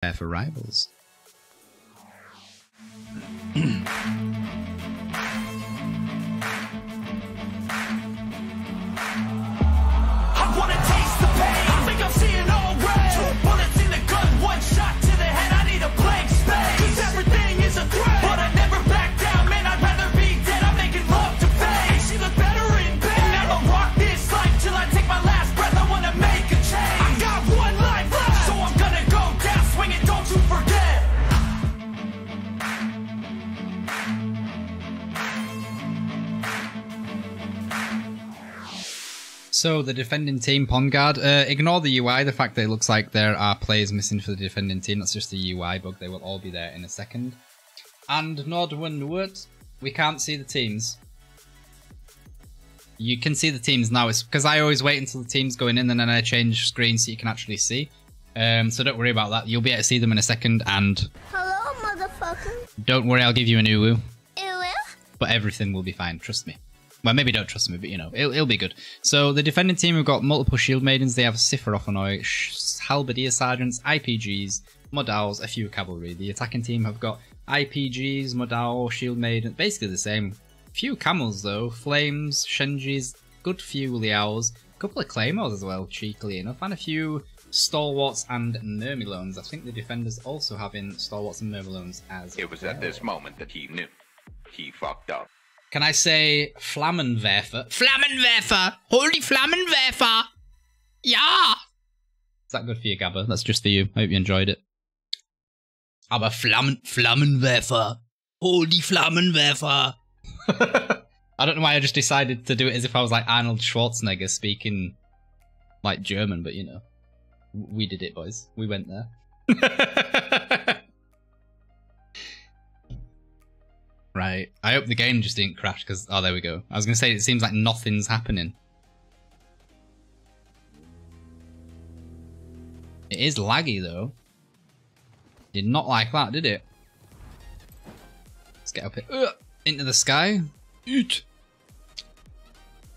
Prepare for rivals. I wanna taste the pain. I think I'm seeing all red. 2 bullets in the gun, 1 shot to the head. I need a blank space. 'Cause everything is a threat. But I never back down, man. I'd rather be dead. I'm making love to fame. She look better in bed. And I'ma rock this life till I take my last breath. I wanna make a change. I got 1 life left, so I'm gonna go down swinging. Don't you forget. So the defending team, Pongard, ignore the UI, the fact that it looks like there are players missing for the defending team. That's just a UI bug. They will all be there in a second. And Nordward, we can't see the teams. You can see the teams now. It's because I always wait until the team's going in and then I change screen so you can actually see. So don't worry about that. You'll be able to see them in a second. And Hello, motherfucker. don't worry, I'll give you a new woo. Ew. But everything will be fine, trust me. Well, maybe don't trust me, but you know, it'll be good. So the defending team have got multiple shield maidens. They have Sephiroth, halberdier sergeants, IPGs, Modals, a few cavalry. The attacking team have got IPGs, Modal, shield maiden, basically the same. Few camels though, flames, Shenjis, good few Liaos, a couple of claymores as well, cheekily enough, and a few stalwarts and myrmidons. I think the defenders also having stalwarts and myrmidons as well. It was at this moment that he knew. He fucked up. Can I say Flammenwerfer? Flammenwerfer! Holy Flammenwerfer! Yeah! Is that good for you, Gabba? That's just for you. I hope you enjoyed it. Aber Flammenwerfer! Holy Flammenwerfer! I don't know why I just decided to do it as if I was like Arnold Schwarzenegger speaking like German, but you know. We did it, boys. We went there. Right. I hope the game just didn't crash because... Oh, there we go. I was going to say, it seems like nothing's happening. It is laggy, though. Did not like that, did it? Let's get up here. Into the sky. Eat.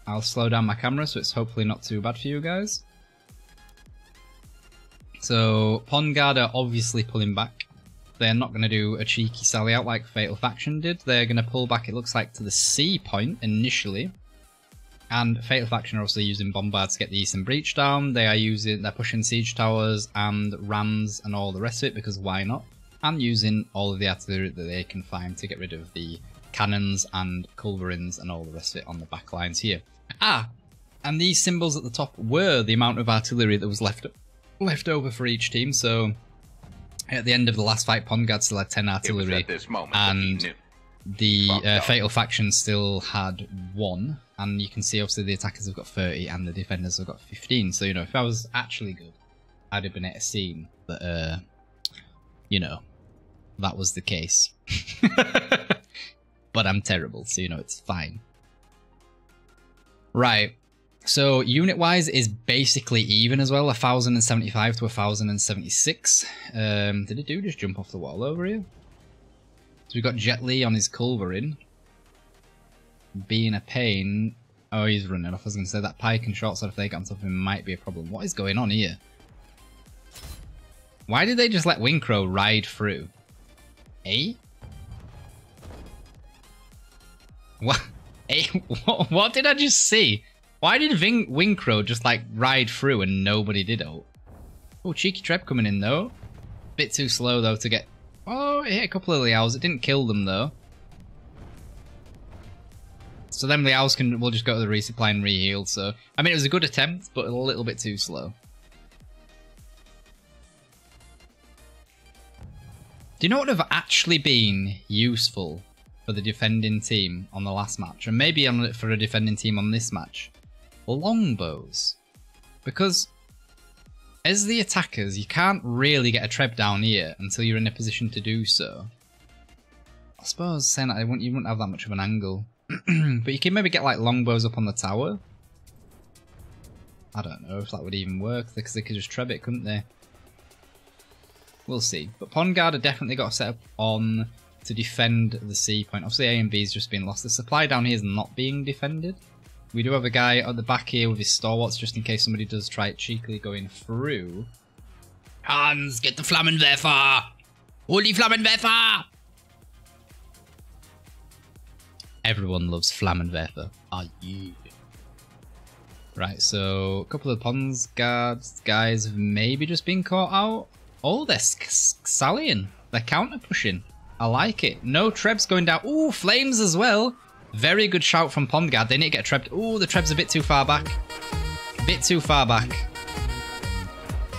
I'll slow down my camera so it's hopefully not too bad for you guys. So, Pongard are obviously pulling back. They're not going to do a cheeky sally out like FatalFaction did. They're going to pull back, it looks like, to the C point initially. And FatalFaction are also using bombards to get the Eastern Breach down. They're pushing siege towers and rams and all the rest of it, because why not? And using all of the artillery that they can find to get rid of the cannons and culverins and all the rest of it on the back lines here. Ah! And these symbols at the top were the amount of artillery that was left over for each team, so... At the end of the last fight, Pongard still had 10 artillery, and the FatalFaction still had 1. And you can see, obviously, the attackers have got 30, and the defenders have got 15. So, you know, if I was actually good, I'd have been able to see that, you know, that was the case. But I'm terrible, so, you know, it's fine. Right. So, unit-wise is basically even as well, 1,075 to 1,076. Did it just jump off the wall over here? So we've got Jet Li on his culverin. Being a pain. Oh, he's running off. I was going to say that pike and short sword, if they get on top of him, might be a problem. What is going on here? Why did they just let Wincrow ride through? Eh? What? Eh? What did I just see? Why did Wincrow just, like, ride through and nobody did it? Oh, cheeky trap coming in, though. Bit too slow, though, to get... Oh, it hit a couple of Liaos. It didn't kill them, though. So them Liaos will just go to the resupply and re-heal, so... I mean, it was a good attempt, but a little bit too slow. Do you know what would have actually been useful for the defending team on the last match? And maybe for a defending team on this match? Longbows. Because as the attackers, you can't really get a treb down here until you're in a position to do so. I suppose saying that you wouldn't have that much of an angle. But you can maybe get like longbows up on the tower. I don't know if that would even work, because they could just treb it, couldn't they? We'll see. But Pongard have definitely got set up on to defend the C point. Obviously A and B has just been lost. The supply down here is not being defended. We do have a guy at the back here with his stalwarts, just in case somebody does try it cheekily going through. Hans, get the Flammenwerfer! Holy Flammenwerfer! Everyone loves Flammenwerfer. Ah, yeah. Right, so a couple of Pons guards guys have maybe just been caught out. Oh, they're sallying. They're counter pushing. I like it. No Trebs going down. Ooh, flames as well. Very good shout from Pond guard. They need to get Trebbed. Ooh, the Treb's a bit too far back. Bit too far back.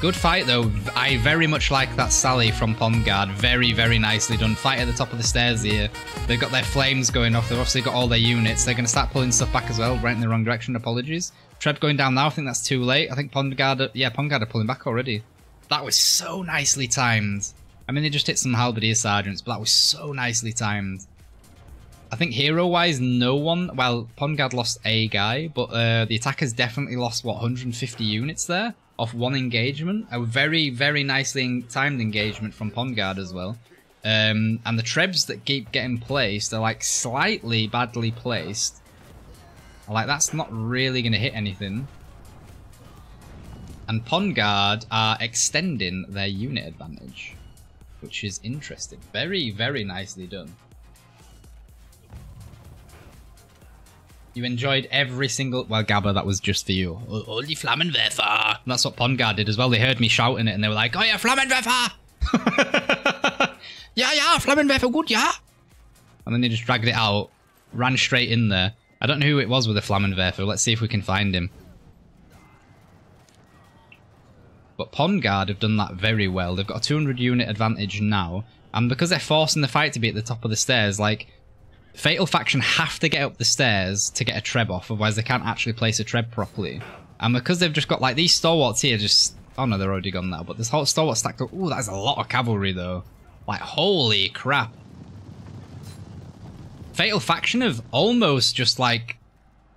Good fight though. I very much like that sally from Pond guard. Very, very nicely done. Fight at the top of the stairs here. They've got their flames going off. They've obviously got all their units. They're going to start pulling stuff back as well. Right in the wrong direction. Apologies. Treb going down now. I think that's too late. I think Pond guard are pulling back already. That was so nicely timed. I mean, they just hit some halberdier sergeants, but that was so nicely timed. I think hero-wise, no one... Well, Pond guard lost a guy, but the attackers definitely lost, what, 150 units there? Off one engagement. A very, very nicely timed engagement from Pond guard as well. And the Trebs that keep getting placed are, like, slightly badly placed. Like, that's not really going to hit anything. And Pond guard are extending their unit advantage, which is interesting. Very, very nicely done. You enjoyed every single... Well, Gabba, that was just for you. Holy Flammenwerfer! That's what Pond guard did as well. They heard me shouting it and they were like, oh yeah, Flammenwerfer! Yeah, Flammenwerfer, good, yeah! And then they just dragged it out, ran straight in there. I don't know who it was with the Flammenwerfer. Let's see if we can find him. But Pond guard have done that very well. They've got a 200 unit advantage now. And because they're forcing the fight to be at the top of the stairs, like, FatalFaction have to get up the stairs to get a Treb off, otherwise they can't actually place a Treb properly. And because they've just got, like, these stalwarts here just... Oh no, they're already gone now, but this whole stalwart stacked up... Ooh, that's a lot of cavalry, though. Like, holy crap. FatalFaction have almost just, like...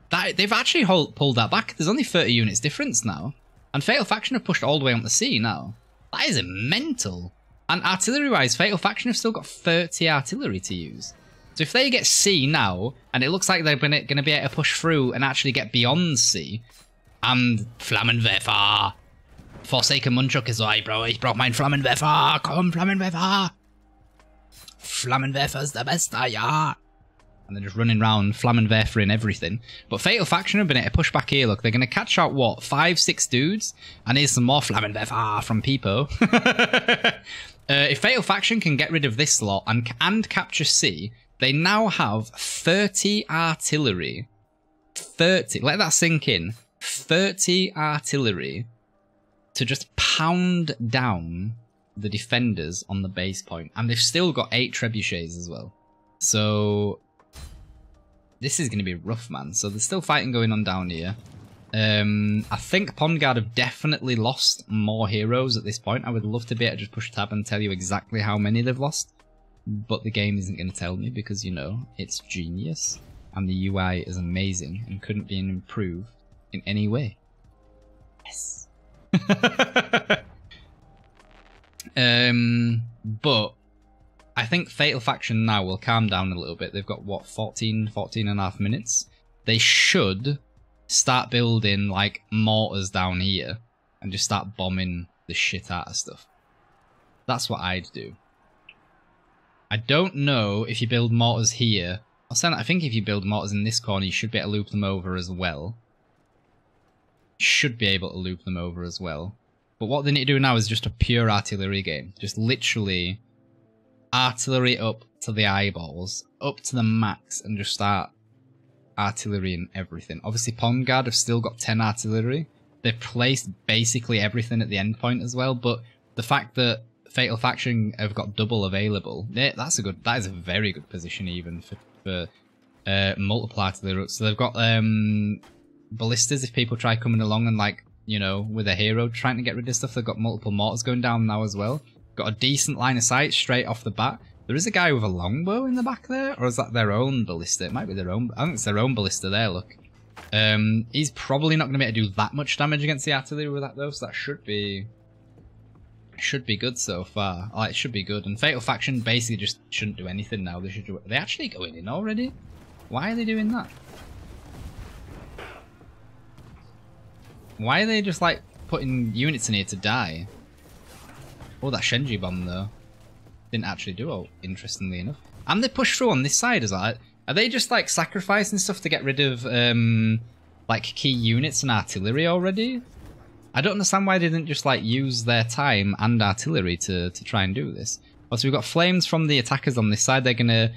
They've actually pulled that back. There's only 30 units difference now. And FatalFaction have pushed all the way on the sea now. That is mental. And artillery-wise, FatalFaction have still got 30 artillery to use. So if they get C now, and it looks like they're going to be able to push through and actually get beyond C, and Flammenwerfer, Forsaken Munchuk is I, bro. Ich brauch mein Flammenwerfer. Komm, Flammenwerfer. Flammenwerfer's the best, ja. And they're just running around, Flammenwerfering everything. But FatalFaction have been able to push back here. Look, they're going to catch out, what, 5-6 dudes? And here's some more Flammenwerfer from Peepo. If FatalFaction can get rid of this lot and capture C, they now have 30 artillery. 30. Let that sink in. 30 artillery to just pound down the defenders on the base point. And they've still got 8 trebuchets as well. So... this is going to be rough, man. So there's still fighting going on down here. I think Pond guard have definitely lost more heroes at this point. I would love to be able to just push tab and tell you exactly how many they've lost. But the game isn't going to tell me because, you know, it's genius. And the UI is amazing and couldn't be improved in any way. Yes. But I think FatalFaction now will calm down a little bit. They've got, what, 14 and a half minutes? They should start building, like, mortars down here and just start bombing the shit out of stuff. That's what I'd do. I don't know if you build mortars here. I think if you build mortars in this corner, you should be able to loop them over as well. Should be able to loop them over as well. But what they need to do now is just a pure artillery game. Just literally artillery up to the eyeballs, up to the max, and just start artillery and everything. Obviously, Pond guard have still got 10 artillery. They've placed basically everything at the end point as well, but the fact that FatalFaction have got double available, that is a very good position even for multiple artillery. So they've got ballistas if people try coming along and, like, you know, with a hero trying to get rid of stuff. They've got multiple mortars going down now as well. Got a decent line of sight straight off the bat. There is a guy with a longbow in the back there, or is that their own ballista? It might be their own. I think it's their own ballista there, look. He's probably not going to be able to do that much damage against the artillery with that though, so that should be good so far. It should be good. And FatalFaction basically just shouldn't do anything now. They should do. Are they actually going in already? Why are they doing that? Why are they just, like, putting units in here to die? Oh, that Shenji bomb though didn't actually do all, interestingly enough. And they push through on this side as well. Are they just like sacrificing stuff to get rid of like key units and artillery already? I don't understand why they didn't just like use their time and artillery to try and do this. Also, we've got flames from the attackers on this side. They're gonna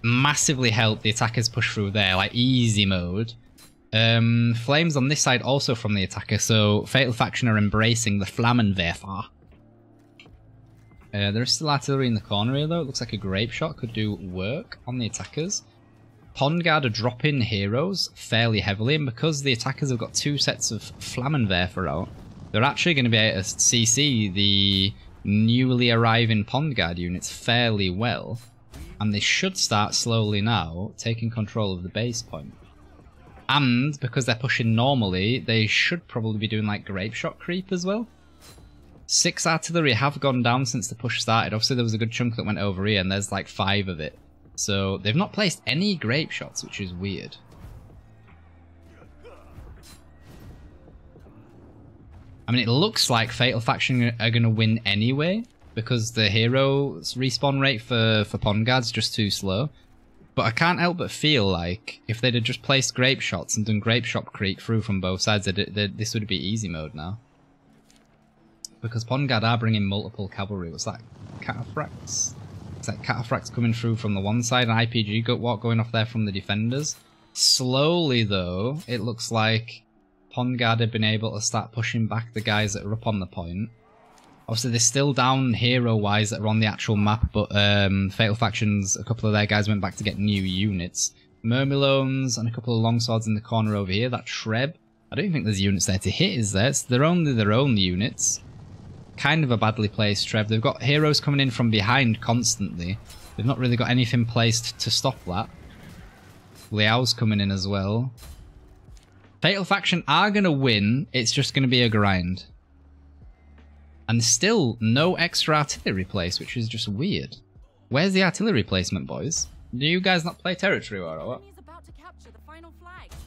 massively help the attackers push through there, like easy mode. Flames on this side also from the attacker, so Fatal Faction are embracing the Flammenwerfer. There is still artillery in the corner here though. It looks like a grape shot could do work on the attackers. Pond Guard are dropping heroes fairly heavily, and because the attackers have got 2 sets of Flammenwerfer out, they're actually going to be able to CC the newly arriving Pond Guard units fairly well. And they should start slowly now taking control of the base point. And because they're pushing normally, they should probably be doing like grape shot creep as well. 6 artillery have gone down since the push started. Obviously there was a good chunk that went over here and there's like 5 of it. So they've not placed any grape shots, which is weird. I mean, it looks like Fatal Faction are going to win anyway, because the hero's respawn rate for Pond Guard's just too slow. But I can't help but feel like if they'd have just placed grape shots and done grape shot creep through from both sides, this would be easy mode now. Because Pond Guard are bringing multiple cavalry. What's that? Cataphracts? It's like Cataphracts coming through from the one side and IPG going off there from the defenders. Slowly though, it looks like Pond Guard have been able to start pushing back the guys that are up on the point. Obviously they're still down hero-wise that are on the actual map, but Fatal Factions, a couple of their guys went back to get new units. Myrmilones and a couple of longswords in the corner over here. That Treb, I don't think there's units there to hit, is there? They're only their own units. Kind of a badly placed Treb. They've got heroes coming in from behind constantly. They've not really got anything placed to stop that. Liao's coming in as well. Fatal Faction are going to win. It's just going to be a grind. And still no extra artillery place, which is just weird. Where's the artillery placement, boys? Do you guys not play territory or what?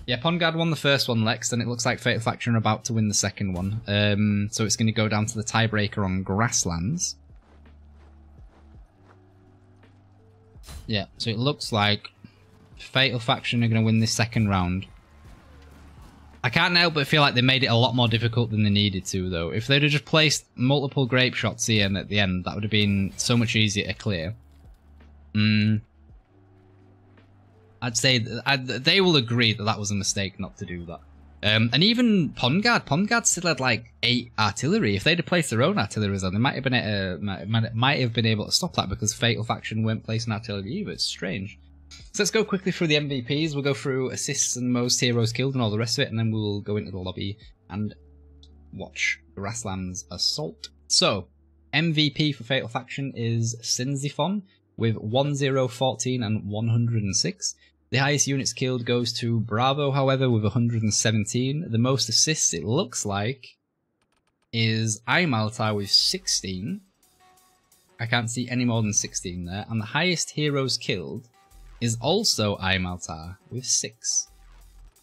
Yeah, Pond Guard won the first one, Lex, and it looks like Fatal Faction are about to win the second one. So it's going to go down to the tiebreaker on grasslands. Yeah, so it looks like Fatal Faction are going to win this second round. I can't help but feel like they made it a lot more difficult than they needed to, though. If they'd have just placed multiple grape shots here and at the end, that would have been so much easier to clear. I'd say they will agree that that was a mistake not to do that. And even Pond Guard still had like 8 artillery. If they'd have placed their own artillery on, they might have been able to stop that, because Fatal Faction weren't placing artillery either. It's strange. So let's go quickly through the MVPs. We'll go through assists and most heroes killed and all the rest of it, and then we'll go into the lobby and watch Grasslands Assault. So, MVP for Fatal Faction is Sinziphon with 1014 and 106. The highest units killed goes to Bravo, however, with 117. The most assists, it looks like, is Imaltar with 16. I can't see any more than 16 there. And the highest heroes killed is also Imaltar with 6.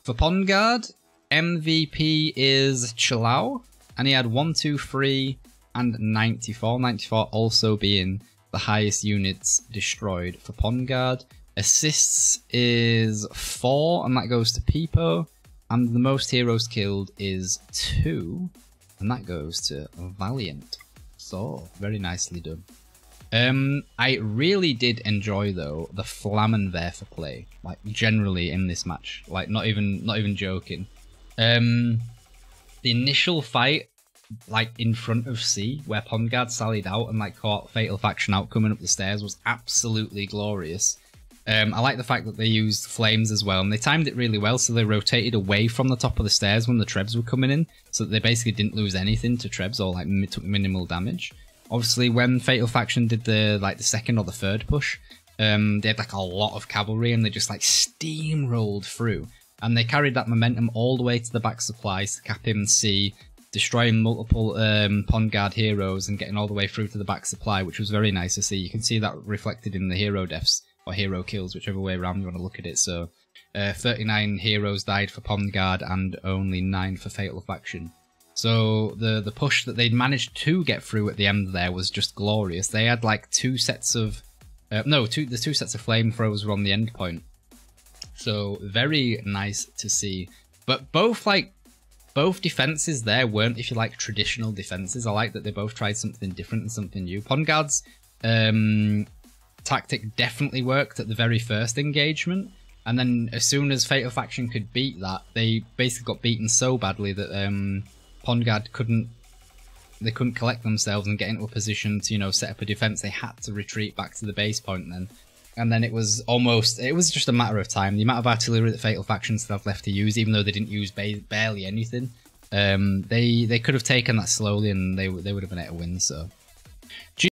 For Pond Guard, MVP is Chilao, and he had 123 and 94. 94 also being the highest units destroyed for Pond Guard. Assists is 4, and that goes to Peepo. And the most heroes killed is 2, and that goes to Valiant. So, very nicely done. I really did enjoy, though, the Flammenwerfer play, like, generally in this match. Like, not even joking. The initial fight, like, in front of C, where Pond Guard sallied out and, like, caught Fatal Faction out coming up the stairs, was absolutely glorious. I like the fact that they used flames as well, and they timed it really well, so they rotated away from the top of the stairs when the Trebs were coming in, so that they basically didn't lose anything to Trebs, or, like, took minimal damage. Obviously, when Fatal Faction did the second or the third push, they had like a lot of cavalry and they just like steamrolled through. And they carried that momentum all the way to the back supplies to cap him C, destroying multiple Pond Guard heroes and getting all the way through to the back supply, which was very nice to see. You can see that reflected in the hero deaths, or hero kills, whichever way around you want to look at it. So, 39 heroes died for Pond Guard and only 9 for Fatal Faction. So the push that they'd managed to get through at the end there was just glorious. They had like the two sets of flamethrowers were on the end point. So very nice to see. But both defenses there weren't, if you like, traditional defenses. I like that they both tried something different and something new. Pongard's tactic definitely worked at the very first engagement, and then as soon as FatalFaction could beat that, they basically got beaten so badly that Pongard couldn't collect themselves and get into a position to, you know, set up a defense. They had to retreat back to the base point then. And then it was just a matter of time. The amount of artillery that FatalFaction still have left to use, even though they didn't use barely anything, they could have taken that slowly and they would have been able to win. So